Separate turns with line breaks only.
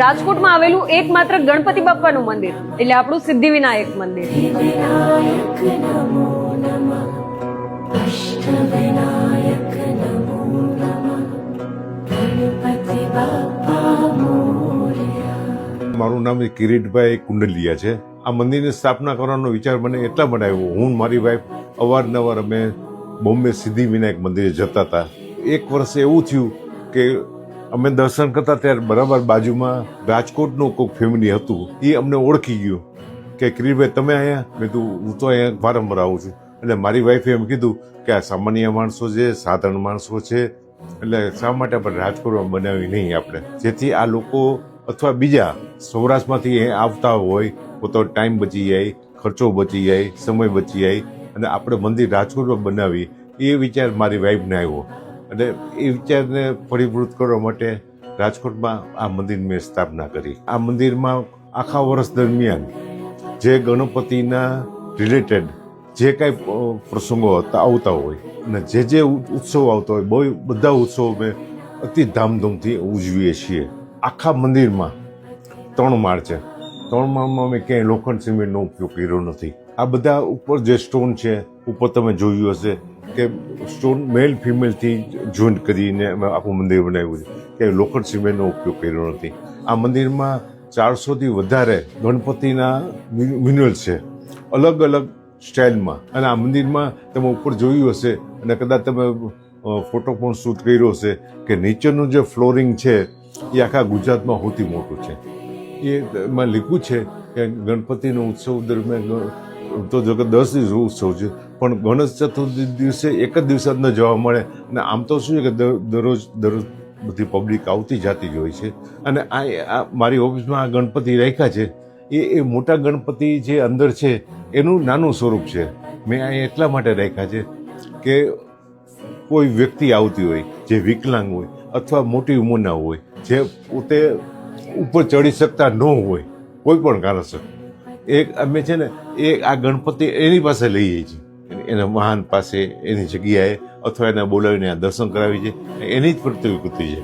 રાજકોટમાં આવેલું એકમાત્ર ગણપતિ બાપ્પાનું મંદિર એટલે આપણું સિદ્ધિવિનાયક મંદિર.
મારું નામ કિરીટભાઈ કુંડલિયા છે. આ મંદિરની સ્થાપના કરવાનો વિચાર મને એટલા માટે આવ્યો. હું મારી વાઈફ અવારનવાર અમે બોમ્બે સિદ્ધિવિનાયક મંદિરે જતા હતા. એક વર્ષ એવું થયું કે અમે દર્શન કરતા ત્યારે બરાબર બાજુમાં રાજકોટનું કોઈક ફેમિલી હતું. એ અમને ઓળખી ગયું કે કિરીટભાઈ તમે અહીંયા? મેં કીધું હું તો અહીંયા વારંવાર આવું છું. એટલે મારી વાઈફે એમ કીધું કે આ સામાન્ય માણસો છે, સાધારણ માણસો છે, એટલે શા માટે આપણે રાજકોટમાં બનાવી નહીં આપણે, જેથી આ લોકો અથવા બીજા સૌરાષ્ટ્રમાંથી આવતા હોય પોતાનો ટાઈમ બચી જાય, ખર્ચો બચી જાય, સમય બચી જાય અને આપણે મંદિર રાજકોટમાં બનાવી. એ વિચાર મારી વાઈફને આવ્યો અને એ વિચારને પરિપૂર્ણ કરવા માટે રાજકોટમાં આ મંદિરની મેં સ્થાપના કરી. આ મંદિરમાં આખા વર્ષ દરમિયાન જે ગણપતિના રિલેટેડ જે કાંઈ પ્રસંગો આવતા હોય અને જે ઉત્સવ આવતા હોય બધા ઉત્સવો અમે અતિ ધામધૂમથી ઉજવીએ છીએ. આખા મંદિરમાં 3 માળ છે. 3 માળમાં અમે ક્યાંય લોખંડ સિમેન્ટનો ઉપયોગ કર્યો નથી. આ બધા ઉપર જે સ્ટોન છે ઉપર તમે જોયું હશે કે સ્ટોન મેલ ફિમેલથી જોઈન્ટ કરીને અમે આખું મંદિર બનાવ્યું છે, કે લોખંડ સિમેન્ટનો ઉપયોગ કર્યો નથી. આ મંદિરમાં 400થી વધારે ગણપતિના મિનરલ્સ છે, અલગ અલગ સ્ટાઇલમાં. અને આ મંદિરમાં તમે ઉપર જોયું હશે અને કદાચ તમે ફોટો પણ શૂટ કર્યો હશે કે નીચેનું જે ફ્લોરિંગ છે એ આખા ગુજરાતમાં સૌથી મોટું છે. એમાં લખ્યું છે કે ગણપતિનો ઉત્સવ દરમિયાન તો જો કે 10 દિવસ ઉત્સવ છે, પણ ગણેશ ચતુર્થી દિવસે એક જ દિવસે ન જોવા મળે. અને આમ તો શું છે કે દરરોજ બધી પબ્લિક આવતી જતી જ હોય છે. અને આ મારી ઓફિસમાં આ ગણપતિ રાખ્યા છે. એ મોટા ગણપતિ જે અંદર છે એનું નાનું સ્વરૂપ છે. મેં અહીં એટલા માટે રાખ્યા છે કે કોઈ વ્યક્તિ આવતી હોય જે વિકલાંગ હોય અથવા મોટી ઉંમરના હોય, જે પોતે ઉપર ચડી શકતા ન હોય કોઈ પણ કારણસર, અમે છે ને આ ગણપતિ એની પાસે લઈએ છીએ, એના મહાન પાસે એની જગ્યાએ, અથવા એને બોલાવીને દર્શન કરાવી છે. એની જ પ્રતિકૃતિ છે.